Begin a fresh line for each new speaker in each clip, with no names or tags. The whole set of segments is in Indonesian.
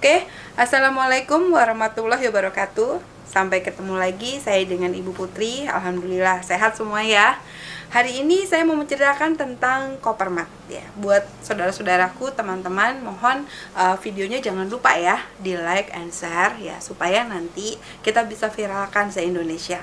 Oke, Assalamualaikum warahmatullahi wabarakatuh. Sampai ketemu lagi saya dengan Ibu Putri. Alhamdulillah sehat semua ya. Hari ini saya mau menceritakan tentang koper mat ya. Buat saudara-saudaraku, teman-teman, mohon videonya jangan lupa ya di like and share ya, supaya nanti kita bisa viralkan se-Indonesia.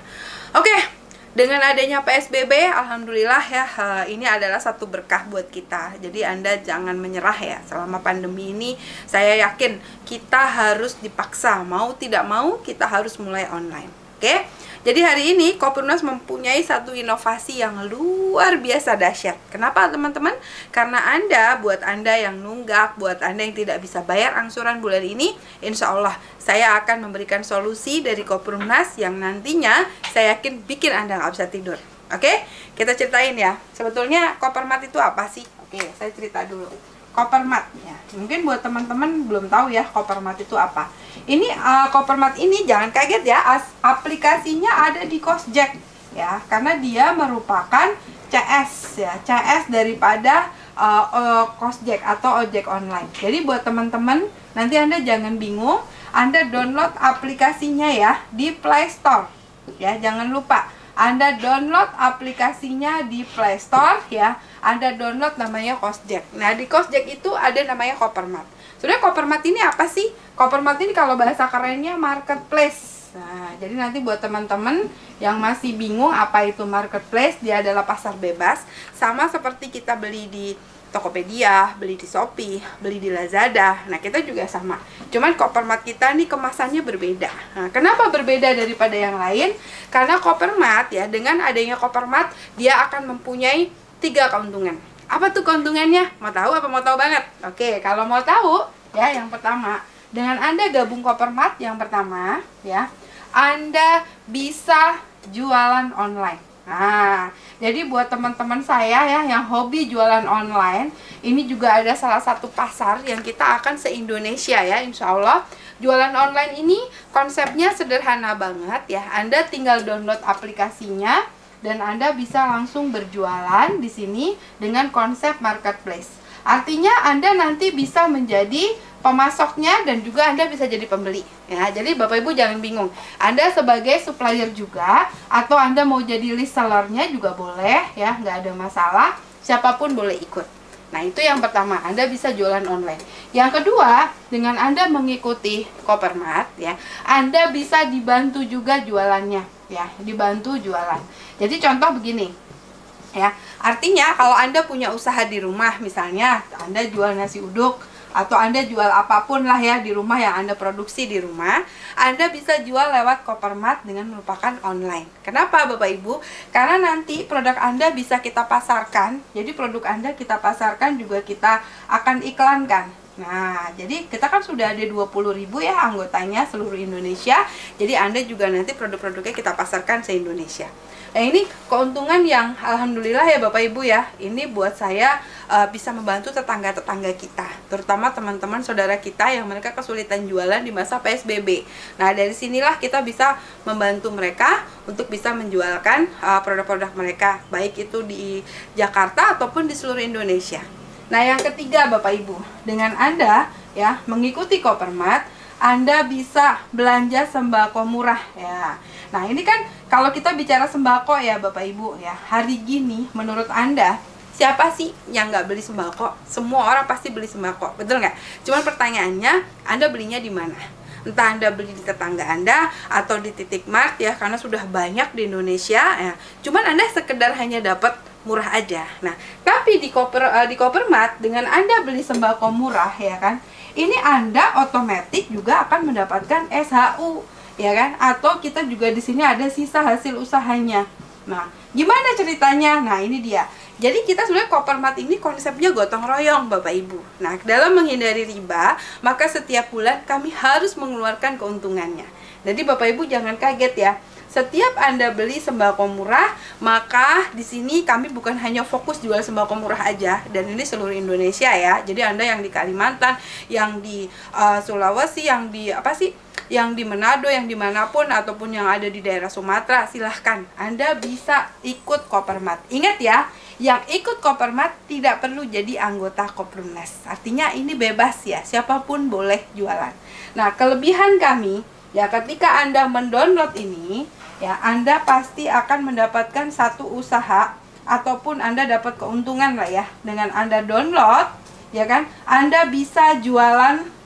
Oke. Dengan adanya PSBB, alhamdulillah ya, ini adalah satu berkah buat kita. Jadi Anda jangan menyerah ya. Selama pandemi ini, saya yakin kita harus dipaksa, mau tidak mau kita harus mulai online. Oke? Jadi hari ini Koppermas mempunyai satu inovasi yang luar biasa dahsyat. Kenapa teman-teman? Karena buat Anda yang nunggak, buat Anda yang tidak bisa bayar angsuran bulan ini, insya Allah saya akan memberikan solusi dari Koppermas yang nantinya saya yakin bikin Anda nggak bisa tidur. Oke? Kita ceritain ya. Sebetulnya koper mat itu apa sih? Oke, saya cerita dulu. Koper mat ya. Mungkin buat teman-teman belum tahu ya koper mat itu apa. Ini koper mat ini jangan kaget ya, aplikasinya ada di Kosjek ya, karena dia merupakan CS ya, CS daripada Kosjek atau ojek online. Jadi buat teman-teman nanti Anda jangan bingung, Anda download aplikasinya ya di Play Store ya, jangan lupa Anda download aplikasinya di Play Store ya. Anda download namanya Kosjek. Nah, di Kosjek itu ada namanya koper mat. Sebenarnya koper mat ini apa sih? Koper mat ini kalau bahasa kerennya marketplace. Nah, jadi nanti buat teman-teman yang masih bingung apa itu marketplace, dia adalah pasar bebas. Sama seperti kita beli di Tokopedia, beli di Shopee, beli di Lazada. Nah, kita juga sama. Cuman koper mat kita nih kemasannya berbeda. Nah, kenapa berbeda daripada yang lain? Karena koper mat ya, dengan adanya koper mat, dia akan mempunyai 3 keuntungan. Apa tuh keuntungannya? Mau tahu apa mau tahu banget? Oke, kalau mau tahu ya, yang pertama, dengan Anda gabung koper mat yang pertama ya, Anda bisa jualan online. Nah, jadi buat teman-teman saya ya yang hobi jualan online, ini juga ada salah satu pasar yang kita akan se-Indonesia ya, insya Allah. Jualan online ini konsepnya sederhana banget ya. Anda tinggal download aplikasinya dan Anda bisa langsung berjualan di sini dengan konsep marketplace. Artinya Anda nanti bisa menjadi pemasoknya dan juga Anda bisa jadi pembeli ya. Jadi Bapak Ibu jangan bingung, Anda sebagai supplier juga atau Anda mau jadi resellernya juga boleh ya, nggak ada masalah, siapapun boleh ikut. Nah, itu yang pertama, Anda bisa jualan online. Yang kedua, dengan Anda mengikuti koper mat ya, Anda bisa dibantu juga jualannya ya, dibantu jualan. Jadi contoh begini ya, artinya kalau Anda punya usaha di rumah, misalnya Anda jual nasi uduk atau Anda jual apapun lah ya di rumah yang Anda produksi di rumah, Anda bisa jual lewat koper mat dengan merupakan online. Kenapa Bapak Ibu? Karena nanti produk Anda bisa kita pasarkan. Jadi produk Anda kita pasarkan juga kita akan iklankan. Nah, jadi kita kan sudah ada 20.000 ya anggotanya seluruh Indonesia. Jadi Anda juga nanti produk-produknya kita pasarkan se-Indonesia. Nah, ini keuntungan yang alhamdulillah ya Bapak Ibu ya. Ini buat saya bisa membantu tetangga-tetangga kita, terutama teman-teman saudara kita yang mereka kesulitan jualan di masa PSBB. Nah, dari sinilah kita bisa membantu mereka untuk bisa menjualkan produk-produk mereka, baik itu di Jakarta ataupun di seluruh Indonesia. Nah, yang ketiga Bapak Ibu, dengan Anda ya mengikuti koper mat, Anda bisa belanja sembako murah ya. Nah, ini kan kalau kita bicara sembako ya Bapak Ibu ya, hari gini menurut Anda siapa sih yang nggak beli sembako? Semua orang pasti beli sembako, betul nggak? Cuman pertanyaannya, Anda belinya di mana? Entah Anda beli di tetangga Anda atau di titik mart ya, karena sudah banyak di Indonesia ya. Cuman Anda sekedar hanya dapat murah aja. Nah, tapi di koper mat dengan Anda beli sembako murah ya kan, ini Anda otomatis juga akan mendapatkan SHU ya kan, atau kita juga di sini ada sisa hasil usahanya. Nah, gimana ceritanya? Nah, ini dia. Jadi kita sebenarnya koper mat ini konsepnya gotong royong Bapak Ibu. Nah, dalam menghindari riba, maka setiap bulan kami harus mengeluarkan keuntungannya. Jadi Bapak Ibu jangan kaget ya. Setiap Anda beli sembako murah, maka di sini kami bukan hanya fokus jual sembako murah aja, dan ini seluruh Indonesia ya. Jadi Anda yang di Kalimantan, yang di Sulawesi, yang di yang di Manado, yang dimanapun ataupun yang ada di daerah Sumatera, silahkan Anda bisa ikut koper mat. Ingat ya, Yang ikut Kopermat tidak perlu jadi anggota Kopermas. Artinya ini bebas ya, siapapun boleh jualan. Nah, kelebihan kami ya, ketika Anda mendownload ini ya, Anda pasti akan mendapatkan satu usaha ataupun Anda dapat keuntungan lah ya. Dengan Anda download ya kan, Anda bisa jualan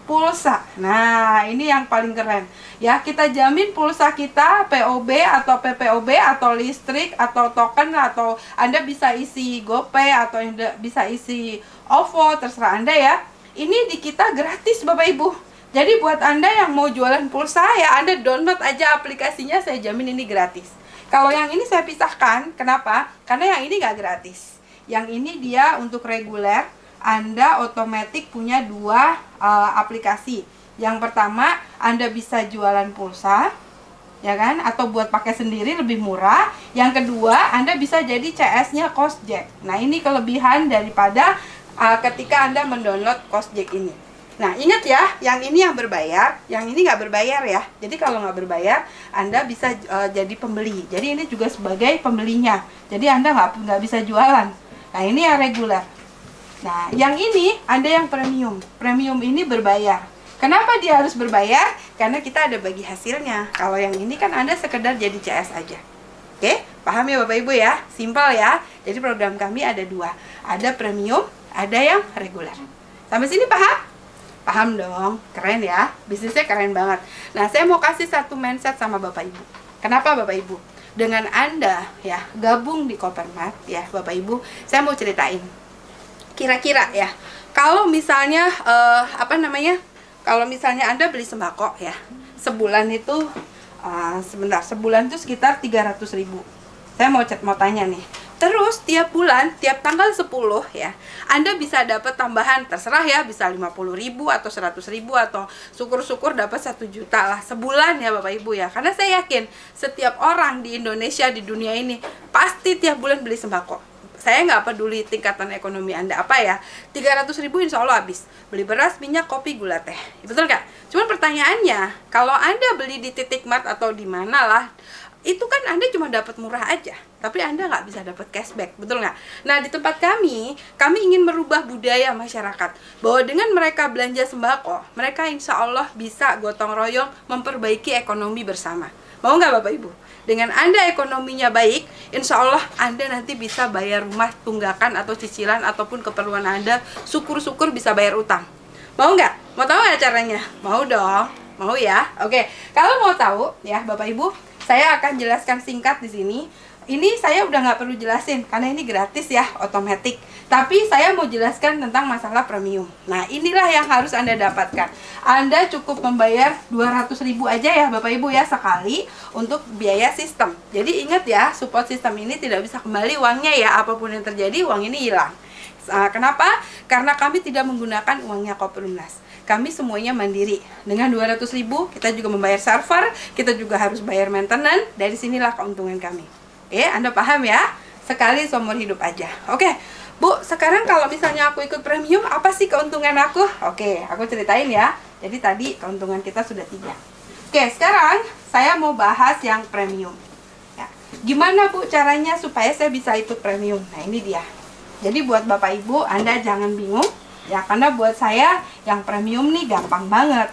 pulsa. Nah, ini yang paling keren ya. Kita jamin pulsa kita POB atau PPOB atau listrik atau token, atau Anda bisa isi GoPay atau Anda bisa isi OVO, terserah Anda ya. Ini di kita gratis Bapak Ibu. Jadi buat Anda yang mau jualan pulsa ya, Anda download aja aplikasinya, saya jamin ini gratis. Kalau yang ini saya pisahkan, kenapa? Karena yang ini nggak gratis. Yang ini dia untuk reguler, Anda otomatis punya dua aplikasi. Yang pertama, Anda bisa jualan pulsa, ya kan? Atau buat pakai sendiri lebih murah. Yang kedua, Anda bisa jadi CS-nya Costjack. Nah, ini kelebihan daripada ketika Anda mendownload Costjack ini. Nah, ingat ya, yang ini yang berbayar, yang ini nggak berbayar ya. Jadi kalau nggak berbayar, Anda bisa jadi pembeli. Jadi ini juga sebagai pembelinya. Jadi Anda nggak bisa jualan. Nah, ini yang reguler. Nah, yang ini ada yang premium. Premium ini berbayar. Kenapa dia harus berbayar? Karena kita ada bagi hasilnya. Kalau yang ini kan Anda sekedar jadi CS aja. Oke, paham ya Bapak Ibu ya? Simpel ya. Jadi program kami ada dua. Ada premium, ada yang reguler. Sampai sini paham? Paham dong. Keren ya. Bisnisnya keren banget. Nah, saya mau kasih satu mindset sama Bapak Ibu. Kenapa Bapak Ibu? Dengan Anda ya gabung di Kopermat ya Bapak Ibu, saya mau ceritain. Kira-kira ya, kalau misalnya kalau misalnya Anda beli sembako ya, sebulan itu sebulan itu sekitar 300.000. Saya mau tanya nih. Terus tiap bulan, tiap tanggal 10 ya, Anda bisa dapat tambahan, terserah ya, bisa 50.000 atau 100.000 atau syukur-syukur dapat 1 juta lah sebulan ya Bapak Ibu ya. Karena saya yakin setiap orang di Indonesia, di dunia ini pasti tiap bulan beli sembako. Saya nggak peduli tingkatan ekonomi Anda apa ya, 300.000 insya Allah habis. Beli beras, minyak, kopi, gula, teh. Betul nggak? Cuman pertanyaannya, kalau Anda beli di titik mart atau di mana lah, itu kan Anda cuma dapat murah aja, tapi Anda nggak bisa dapat cashback, betul nggak? Nah, di tempat kami ingin merubah budaya masyarakat, bahwa dengan mereka belanja sembako, mereka insya Allah bisa gotong royong memperbaiki ekonomi bersama. Mau nggak Bapak Ibu? Dengan Anda ekonominya baik, insya Allah Anda nanti bisa bayar rumah tunggakan atau cicilan ataupun keperluan Anda, syukur-syukur bisa bayar utang. Mau nggak? Mau tahu nggak caranya? Mau dong, mau ya? Oke, kalau mau tahu ya Bapak Ibu, saya akan jelaskan singkat di sini. Ini saya udah nggak perlu jelasin karena ini gratis ya, otomatis. Tapi saya mau jelaskan tentang masalah premium. Nah, inilah yang harus Anda dapatkan. Anda cukup membayar 200.000 aja ya Bapak Ibu ya sekali untuk biaya sistem. Jadi ingat ya, support sistem ini tidak bisa kembali uangnya ya, apapun yang terjadi uang ini hilang. Kenapa? Karena kami tidak menggunakan uangnya Kopermas. Kami semuanya mandiri. Dengan 200.000 kita juga membayar server, kita juga harus bayar maintenance. Dari sinilah keuntungan kami. Oke, Anda paham ya? Sekali seumur hidup aja. Oke, Bu, sekarang kalau misalnya aku ikut premium, apa sih keuntungan aku? Oke, aku ceritain ya. Jadi tadi keuntungan kita sudah 3. Oke, sekarang saya mau bahas yang premium. Ya. Gimana Bu caranya supaya saya bisa ikut premium? Nah, ini dia. Jadi buat Bapak Ibu, Anda jangan bingung. Ya, karena buat saya yang premium nih gampang banget.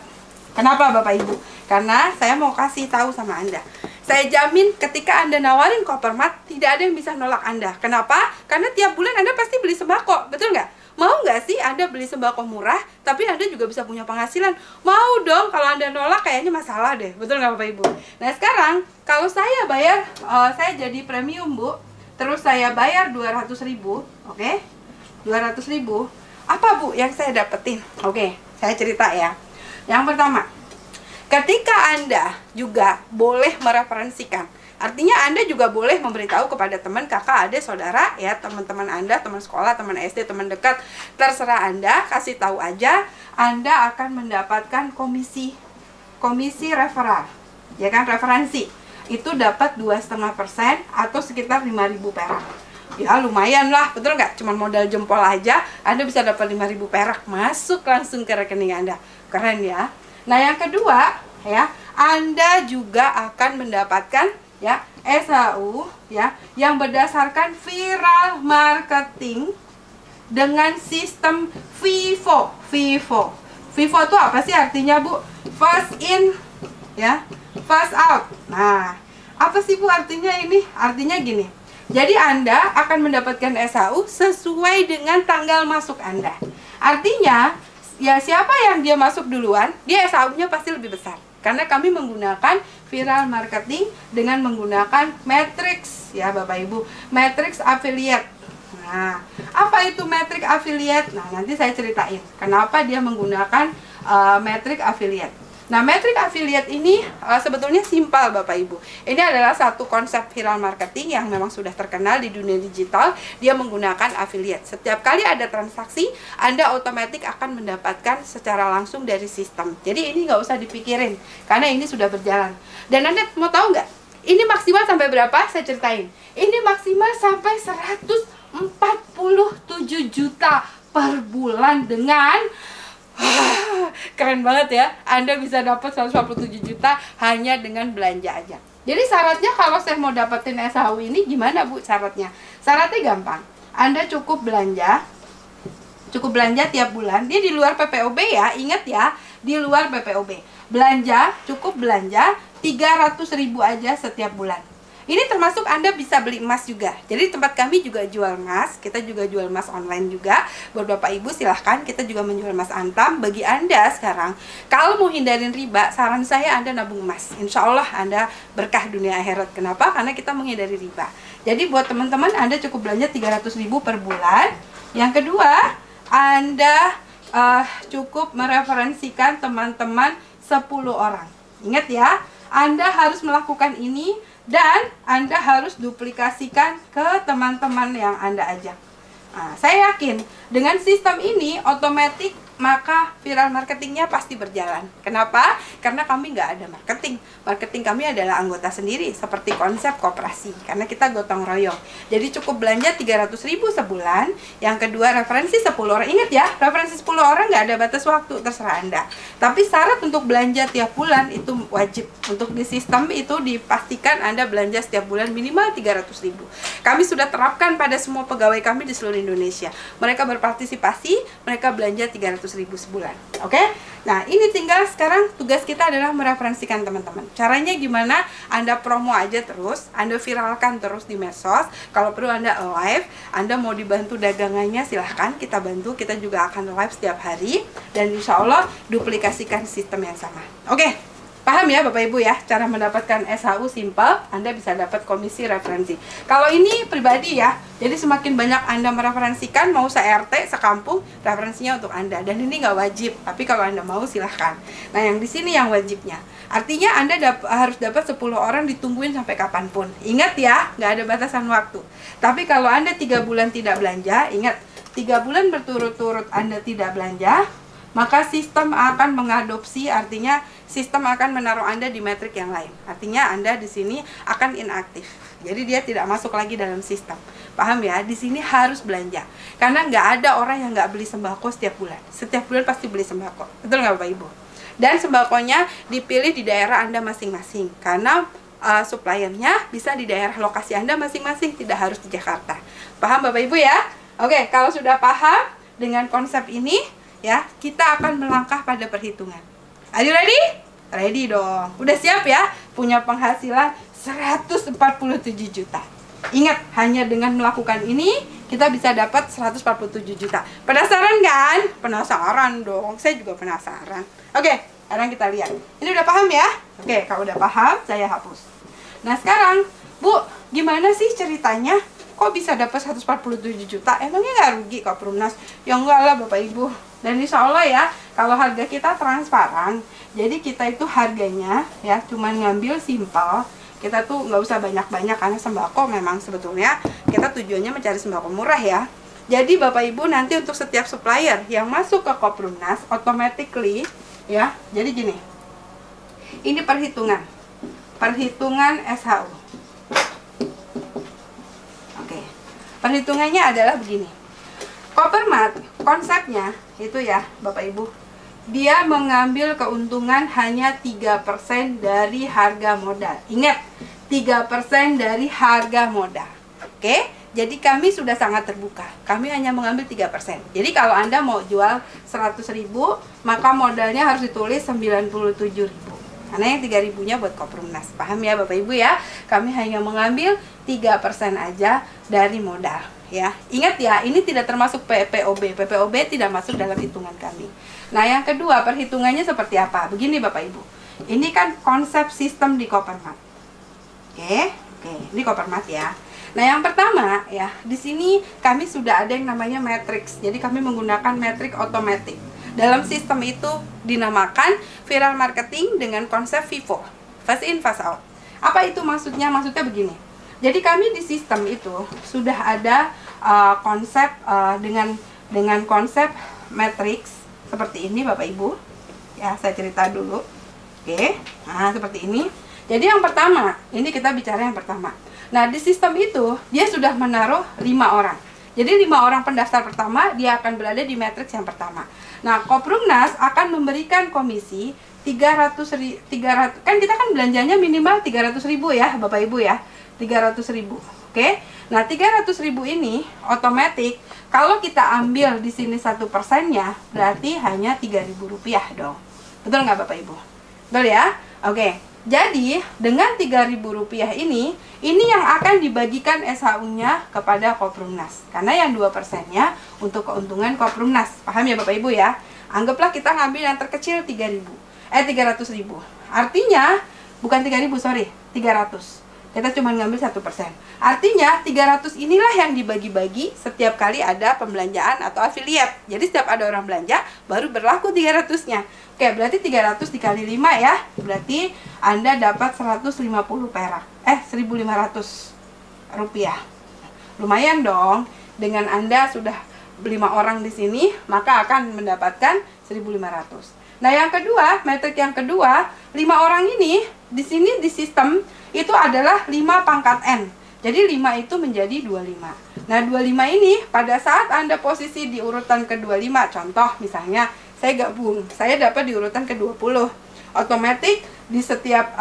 Kenapa Bapak Ibu? Karena saya mau kasih tahu sama Anda. Saya jamin ketika Anda nawarin Kopermat, tidak ada yang bisa nolak Anda. Kenapa? Karena tiap bulan Anda pasti beli sembako, betul nggak? Mau nggak sih Anda beli sembako murah, tapi Anda juga bisa punya penghasilan? Mau dong. Kalau Anda nolak kayaknya masalah deh, betul nggak Bapak Ibu? Nah sekarang, kalau saya bayar, saya jadi premium Bu, terus saya bayar 200.000, oke? 200.000, apa Bu yang saya dapetin? Oke, saya cerita ya. Yang pertama, ketika Anda juga boleh mereferensikan, artinya Anda juga boleh memberitahu kepada teman, kakak, adik, saudara, ya teman-teman Anda, teman sekolah, teman SD, teman dekat, terserah Anda, kasih tahu aja, Anda akan mendapatkan komisi referral, ya kan, referensi. Itu dapat 2,5% atau sekitar 5.000 perak. Ya lumayan lah, betul nggak? Cuma modal jempol aja, Anda bisa dapat 5.000 perak, masuk langsung ke rekening Anda. Keren ya. Nah yang kedua ya, Anda juga akan mendapatkan ya SHU ya yang berdasarkan viral marketing dengan sistem FIFO. FIFO itu apa sih artinya, Bu? Fast in ya, fast out. Nah, apa sih Bu artinya ini? Artinya gini. Jadi Anda akan mendapatkan SHU sesuai dengan tanggal masuk Anda. Artinya, ya siapa yang dia masuk duluan, dia SHU-nya pasti lebih besar. Karena kami menggunakan viral marketing dengan menggunakan matrix ya Bapak Ibu, matrix affiliate. Nah, apa itu matrix affiliate? Nah, nanti saya ceritain kenapa dia menggunakan matrix affiliate. Nah, matrix affiliate ini sebetulnya simpel Bapak Ibu. Ini adalah satu konsep viral marketing yang memang sudah terkenal di dunia digital. Dia menggunakan affiliate. Setiap kali ada transaksi, Anda otomatis akan mendapatkan secara langsung dari sistem. Jadi ini nggak usah dipikirin, karena ini sudah berjalan. Dan Anda mau tahu nggak? Ini maksimal sampai berapa? Saya ceritain. Ini maksimal sampai 147 juta per bulan dengan keren banget ya. Anda bisa dapat 147 juta hanya dengan belanja aja. Jadi syaratnya kalau saya mau dapetin SHU ini gimana Bu syaratnya? Syaratnya gampang. Anda cukup belanja tiap bulan. Dia di luar PPOB ya, ingat ya, di luar PPOB. Cukup belanja 300.000 aja setiap bulan. Ini termasuk Anda bisa beli emas juga. Jadi tempat kami juga jual emas. Kita juga jual emas online juga. Buat Bapak Ibu silahkan, kita juga menjual emas antam. Bagi Anda sekarang, kalau mau hindarin riba, saran saya Anda nabung emas. Insya Allah Anda berkah dunia akhirat. Kenapa? Karena kita menghindari riba. Jadi buat teman-teman, Anda cukup belanja 300.000 per bulan. Yang kedua, Anda cukup mereferensikan teman-teman 10 orang. Ingat ya, Anda harus melakukan ini dan Anda harus duplikasikan ke teman-teman yang Anda ajak. Nah, saya yakin dengan sistem ini otomatis maka viral marketingnya pasti berjalan. Kenapa? Karena kami nggak ada marketing. Marketing kami adalah anggota sendiri, seperti konsep koperasi. Karena kita gotong royong. Jadi cukup belanja 300.000 sebulan. Yang kedua, referensi 10 orang. Ingat ya, referensi 10 orang nggak ada batas waktu, terserah Anda. Tapi syarat untuk belanja tiap bulan itu wajib. Untuk di sistem itu dipastikan Anda belanja setiap bulan minimal 300.000. Kami sudah terapkan pada semua pegawai kami di seluruh Indonesia. Mereka berpartisipasi, mereka belanja 300.000 sebulan. Oke? Nah, ini tinggal sekarang tugas kita adalah mereferensikan teman-teman. Caranya gimana? Anda promo aja terus, Anda viralkan terus di medsos. Kalau perlu Anda live, Anda mau dibantu dagangannya silahkan, kita bantu. Kita juga akan live setiap hari dan insya Allah duplikasikan sistem yang sama. Oke? Paham ya Bapak Ibu ya, cara mendapatkan SHU simpel, Anda bisa dapat komisi referensi. Kalau ini pribadi ya, jadi semakin banyak Anda mereferensikan, mau se-RT, sekampung, referensinya untuk Anda. Dan ini nggak wajib, tapi kalau Anda mau silahkan. Nah yang di sini yang wajibnya. Artinya Anda harus dapat 10 orang ditungguin sampai kapanpun. Ingat ya, nggak ada batasan waktu. Tapi kalau Anda 3 bulan tidak belanja, ingat, 3 bulan berturut-turut Anda tidak belanja, maka sistem akan mengadopsi, artinya sistem akan menaruh Anda di metrik yang lain. Artinya Anda di sini akan inaktif. Jadi dia tidak masuk lagi dalam sistem. Paham ya? Di sini harus belanja. Karena nggak ada orang yang nggak beli sembako setiap bulan. Setiap bulan pasti beli sembako. Betul nggak Bapak Ibu? Dan sembakonya dipilih di daerah Anda masing-masing. Karena suppliernya bisa di daerah lokasi Anda masing-masing, tidak harus di Jakarta. Paham Bapak Ibu ya? Oke, kalau sudah paham dengan konsep ini, ya, kita akan melangkah pada perhitungan. Are you ready? Ready dong. Udah siap ya? Punya penghasilan 147 juta. Ingat, hanya dengan melakukan ini kita bisa dapat 147 juta. Penasaran kan? Penasaran dong. Saya juga penasaran. Oke, sekarang kita lihat. Ini udah paham ya? Oke, kalau udah paham, saya hapus. Nah, sekarang, Bu, gimana sih ceritanya? Kok bisa dapat 147 juta? Emangnya nggak rugi kok Perumnas? Ya enggak lah Bapak Ibu. Dan insya Allah ya, kalau harga kita transparan, jadi kita itu harganya ya cuman ngambil simpel. Kita tuh nggak usah banyak-banyak karena sembako memang sebetulnya kita tujuannya mencari sembako murah ya. Jadi Bapak Ibu nanti untuk setiap supplier yang masuk ke Koperumnas, automatically ya, jadi gini. Ini perhitungan SHU. Perhitungannya adalah begini. Kopermat konsepnya itu ya Bapak Ibu, dia mengambil keuntungan hanya 3% dari harga modal. Ingat, 3% dari harga modal. Oke, jadi kami sudah sangat terbuka. Kami hanya mengambil 3%. Jadi kalau Anda mau jual 100.000, maka modalnya harus ditulis 97.000. Karena yang 3.000-nya buat Koperumnas. Paham ya Bapak Ibu ya? Kami hanya mengambil 3% aja dari modal ya. Ingat ya, ini tidak termasuk PPOB. PPOB tidak masuk dalam hitungan kami. Nah, yang kedua, perhitungannya seperti apa? Begini Bapak Ibu. Ini kan konsep sistem di Kopermat. Oke, ini Kopermat ya. Nah, yang pertama ya, di sini kami sudah ada yang namanya matrix. Jadi kami menggunakan matrix otomatis. Dalam sistem itu dinamakan viral marketing dengan konsep FIFO, fast in fast out. Apa itu maksudnya? Maksudnya begini. Jadi kami di sistem itu sudah ada konsep dengan konsep matrix seperti ini Bapak Ibu. Ya, saya cerita dulu. Oke. Nah, seperti ini. Jadi yang pertama, ini kita bicara yang pertama. Nah, di sistem itu dia sudah menaruh 5 orang. Jadi 5 orang pendaftar pertama dia akan berada di matriks yang pertama. Nah, Koperumnas akan memberikan komisi 300, kan kita kan belanjanya minimal 300.000 ya Bapak Ibu ya. 300.000. Oke. Nah, 300.000 ini otomatis kalau kita ambil di sini 1%-nya berarti hanya Rp3.000 dong. Betul nggak Bapak Ibu? Betul ya? Oke. Jadi, dengan Rp3.000 ini yang akan dibagikan SHU-nya kepada Koperumnas. Karena yang 2%-nya untuk keuntungan Koperumnas. Paham ya Bapak Ibu ya? Anggaplah kita ngambil yang terkecil 300.000. Artinya, bukan 3.000, sorry, 300. Kita cuma ngambil 1%. Artinya 300 inilah yang dibagi-bagi setiap kali ada pembelanjaan atau afiliat. Jadi setiap ada orang belanja baru berlaku 300-nya. Oke, berarti 300 dikali 5 ya. Berarti Anda dapat 150 perak. 1.500 rupiah. Lumayan dong. Dengan Anda sudah 5 orang di sini, maka akan mendapatkan 1.500. Nah, yang kedua, metrik yang kedua, 5 orang ini di sini di sistem itu adalah 5 pangkat N. Jadi 5 itu menjadi 25. Nah, 25 ini pada saat Anda posisi di urutan ke-25, contoh misalnya saya gabung, saya dapat di urutan ke-20. Otomatis di setiap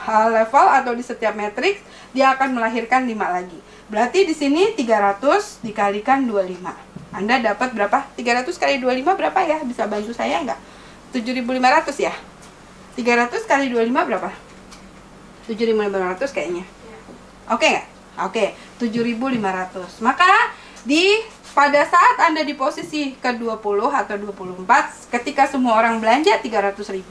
level atau di setiap matriks dia akan melahirkan 5 lagi. Berarti di sini 300 dikalikan 25. Anda dapat berapa? 300 kali 25 berapa ya? Bisa bantu saya nggak? 7.500 ya? 300 kali 25 berapa? 7.500 kayaknya. Oke nggak? Oke, 7.500. Maka pada saat Anda di posisi ke-20 atau 24, ketika semua orang belanja 300.000,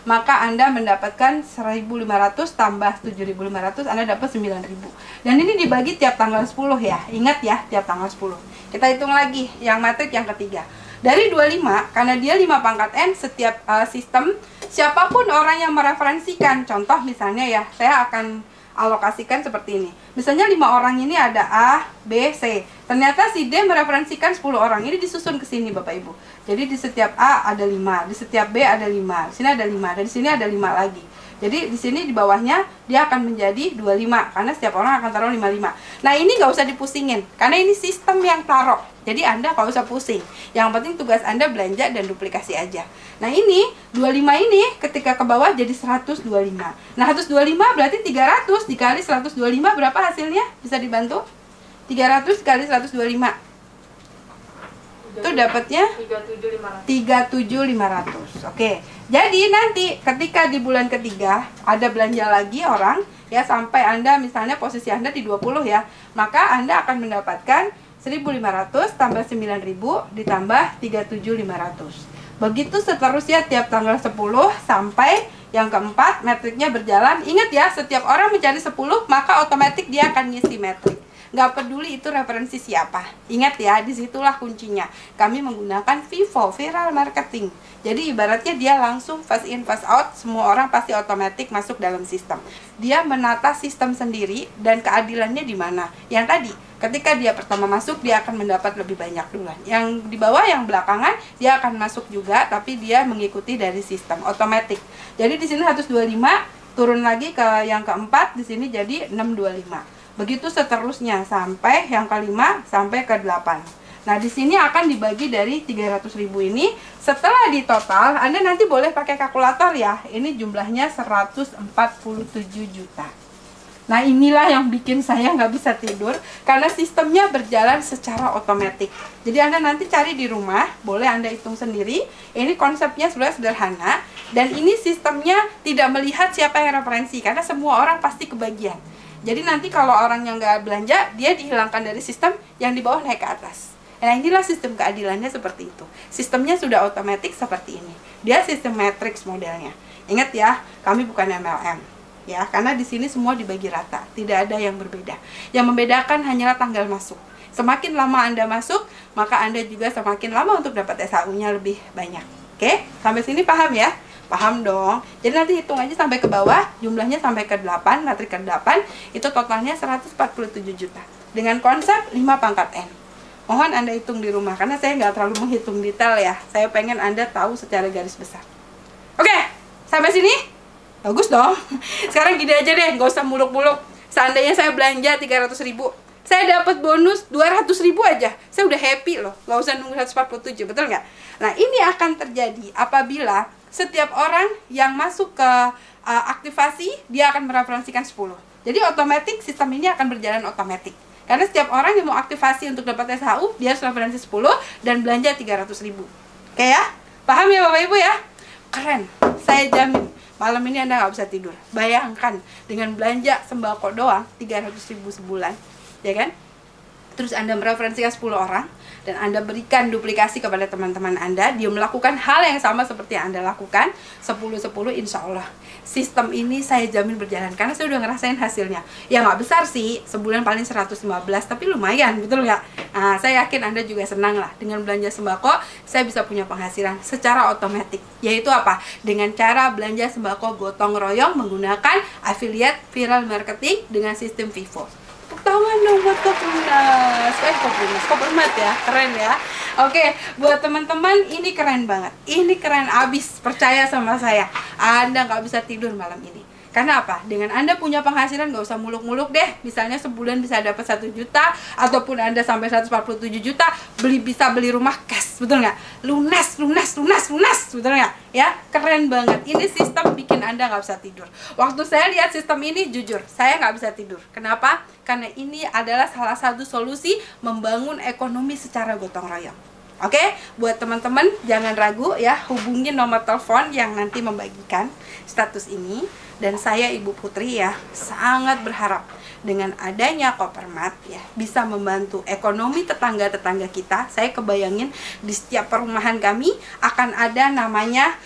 maka Anda mendapatkan 1.500 tambah 7.500, Anda dapat 9.000. Dan ini dibagi tiap tanggal 10 ya. Ingat ya, tiap tanggal 10. Kita hitung lagi yang matrik yang ketiga. Dari 25, karena dia 5 pangkat N, setiap sistem, siapapun orang yang mereferensikan, contoh misalnya ya, saya akan alokasikan seperti ini. Misalnya 5 orang ini ada A, B, C. Ternyata si D mereferensikan 10 orang. Ini disusun ke sini Bapak Ibu. Jadi di setiap A ada 5, di setiap B ada 5, di sini ada 5, dan di sini ada 5 lagi. Jadi di sini di bawahnya dia akan menjadi 25 karena setiap orang akan taruh 55. Nah, ini nggak usah dipusingin karena ini sistem yang taruh. Jadi Anda nggak usah pusing. Yang penting tugas Anda belanja dan duplikasi aja. Nah, ini 25 ini ketika ke bawah jadi 125. Nah, 125 berarti 300 dikali 125 berapa hasilnya? Bisa dibantu? 300 dikali 125. Itu dapatnya 37.500. Oke. Jadi nanti ketika di bulan ketiga ada belanja lagi orang ya, sampai Anda misalnya posisi Anda di 20 ya, maka Anda akan mendapatkan 1.500 tambah 9.000 ditambah 37.500. Begitu seterusnya tiap tanggal 10 sampai yang keempat metriknya berjalan. Ingat ya, setiap orang mencari 10 maka otomatis dia akan ngisi metrik. Nggak peduli itu referensi siapa. Ingat ya, disitulah kuncinya. Kami menggunakan FIFO, viral marketing. Jadi ibaratnya dia langsung fast in fast out, semua orang pasti otomatis masuk dalam sistem. Dia menata sistem sendiri dan keadilannya di mana? Yang tadi, ketika dia pertama masuk dia akan mendapat lebih banyak duluan. Yang di bawah, yang belakangan dia akan masuk juga, tapi dia mengikuti dari sistem otomatis. Jadi di sini 125, turun lagi ke yang keempat, di sini jadi 625. Begitu seterusnya sampai yang kelima sampai ke 8. Nah, di sini akan dibagi dari 300.000 ini. Setelah ditotal, Anda nanti boleh pakai kalkulator ya. Ini jumlahnya 147 juta. Nah inilah yang bikin saya nggak bisa tidur, karena sistemnya berjalan secara otomatis. Jadi Anda nanti cari di rumah, boleh Anda hitung sendiri. Ini konsepnya sebenarnya sederhana, dan ini sistemnya tidak melihat siapa yang referensi, karena semua orang pasti kebagian. Jadi nanti kalau orang yang nggak belanja, dia dihilangkan dari sistem, yang di bawah naik ke atas. Nah inilah sistem keadilannya seperti itu. Sistemnya sudah otomatis seperti ini. Dia sistem matrix modelnya. Ingat ya, kami bukan MLM. Ya, karena di sini semua dibagi rata, tidak ada yang berbeda. Yang membedakan hanyalah tanggal masuk. Semakin lama Anda masuk, maka Anda juga semakin lama untuk dapat SHU-nya lebih banyak. Oke, sampai sini paham ya? Paham dong. Jadi nanti hitung aja sampai ke bawah, jumlahnya sampai ke 8, matrik ke 8, itu totalnya 147 juta. Dengan konsep 5 pangkat N. Mohon Anda hitung di rumah, karena saya nggak terlalu menghitung detail ya. Saya pengen Anda tahu secara garis besar. Oke, sampai sini? Bagus dong. Sekarang gini aja deh, nggak usah muluk-muluk. Seandainya saya belanja 300.000, saya dapat bonus 200.000 aja, saya udah happy loh. Nggak usah nunggu 147, betul nggak? Nah ini akan terjadi apabila setiap orang yang masuk ke aktivasi, dia akan mereferensikan 10. Jadi otomatis sistem ini akan berjalan otomatis. Karena setiap orang yang mau aktivasi untuk dapat SHU, dia harus referensi 10 dan belanja 300.000. Oke ya? Paham ya Bapak Ibu ya? Keren, saya jamin malam ini Anda nggak bisa tidur. Bayangkan dengan belanja sembako doang 300.000 sebulan, ya kan? Terus Anda mereferensikan 10 orang dan Anda berikan duplikasi kepada teman-teman Anda, dia melakukan hal yang sama seperti yang Anda lakukan, 10-10, insya Allah sistem ini saya jamin berjalan, karena saya udah ngerasain hasilnya. Ya nggak besar sih, sebulan paling 115, tapi lumayan, betul nggak? Nah, saya yakin Anda juga senang lah dengan belanja sembako. Saya bisa punya penghasilan secara otomatis, yaitu apa? Dengan cara belanja sembako gotong royong menggunakan affiliate viral marketing dengan sistem Vivo. Tepuk tangan dong buat Kopermas. Kopermat ya, keren ya. Oke, buat teman-teman ini keren banget. Ini keren abis, percaya sama saya. Anda nggak bisa tidur malam ini. Karena apa? Dengan Anda punya penghasilan, nggak usah muluk-muluk deh. Misalnya sebulan bisa dapat 1 juta, ataupun Anda sampai 147 juta, bisa beli rumah cash, betul nggak? Lunas, betul nggak? Ya, keren banget. Ini sistem bikin Anda nggak bisa tidur. Waktu saya lihat sistem ini, jujur, saya nggak bisa tidur. Kenapa? Karena ini adalah salah satu solusi membangun ekonomi secara gotong royong. Oke, buat teman-teman jangan ragu ya, hubungi nomor telepon yang nanti membagikan status ini. Dan saya Ibu Putri ya, sangat berharap dengan adanya Kopermat ya, bisa membantu ekonomi tetangga-tetangga kita. Saya kebayangin di setiap perumahan kami akan ada namanya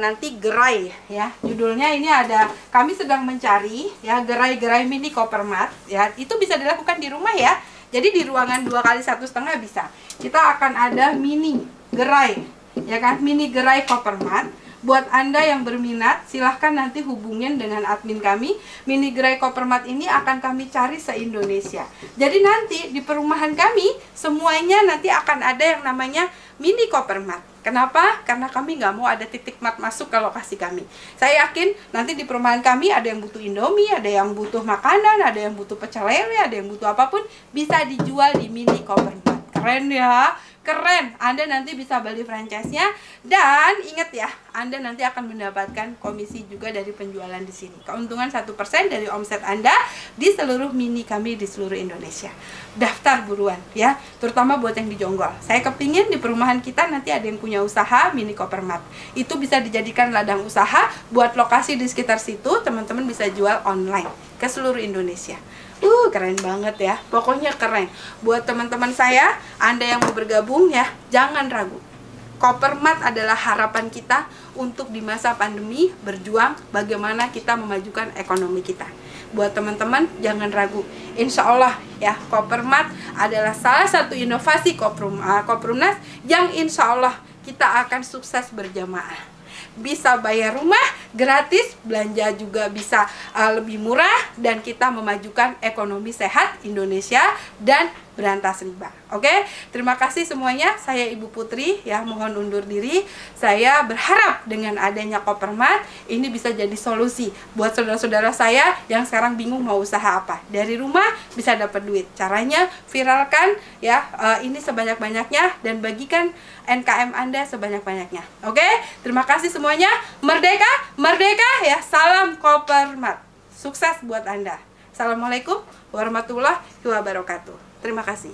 nanti gerai ya. Judulnya ini ada, kami sedang mencari ya, gerai-gerai mini Kopermat ya. Itu bisa dilakukan di rumah ya. Jadi di ruangan 2x1,5 bisa. Kita akan ada mini gerai, ya kan? Mini gerai Kopermat. Buat Anda yang berminat, silahkan nanti hubungin dengan admin kami. Mini gerai Kopermat ini akan kami cari se-Indonesia. Jadi nanti di perumahan kami, semuanya nanti akan ada yang namanya mini Kopermat. Kenapa? Karena kami nggak mau ada titik mat masuk ke lokasi kami. Saya yakin nanti di perumahan kami ada yang butuh Indomie, ada yang butuh makanan, ada yang butuh pecel lele, ada yang butuh apapun, bisa dijual di mini Kopermat. Keren ya? Keren, Anda nanti bisa beli franchise-nya, dan ingat ya, Anda nanti akan mendapatkan komisi juga dari penjualan di sini. Keuntungan 1% dari omset Anda di seluruh mini kami di seluruh Indonesia. Daftar buruan ya, terutama buat yang di Jonggol. Saya kepingin di perumahan kita nanti ada yang punya usaha mini Kopermat. Itu bisa dijadikan ladang usaha buat lokasi di sekitar situ, teman-teman bisa jual online ke seluruh Indonesia. Keren banget ya, pokoknya keren. Buat teman-teman saya, Anda yang mau bergabung ya, jangan ragu. Kopermat adalah harapan kita untuk di masa pandemi berjuang bagaimana kita memajukan ekonomi kita. Buat teman-teman, jangan ragu. Insya Allah ya, Kopermat adalah salah satu inovasi Koperumnas yang insya Allah kita akan sukses berjamaah. Bisa bayar rumah gratis, belanja juga bisa lebih murah, dan kita memajukan ekonomi sehat Indonesia dan berantas riba. Oke, terima kasih semuanya. Saya Ibu Putri ya, mohon undur diri. Saya berharap dengan adanya Kopermat ini bisa jadi solusi buat saudara-saudara saya yang sekarang bingung mau usaha apa. Dari rumah bisa dapat duit. Caranya viralkan ya ini sebanyak-banyaknya dan bagikan NKM Anda sebanyak-banyaknya. Oke, terima kasih semuanya. Merdeka, merdeka ya. Salam Kopermat. Sukses buat Anda. Assalamualaikum warahmatullahi wabarakatuh. Terima kasih.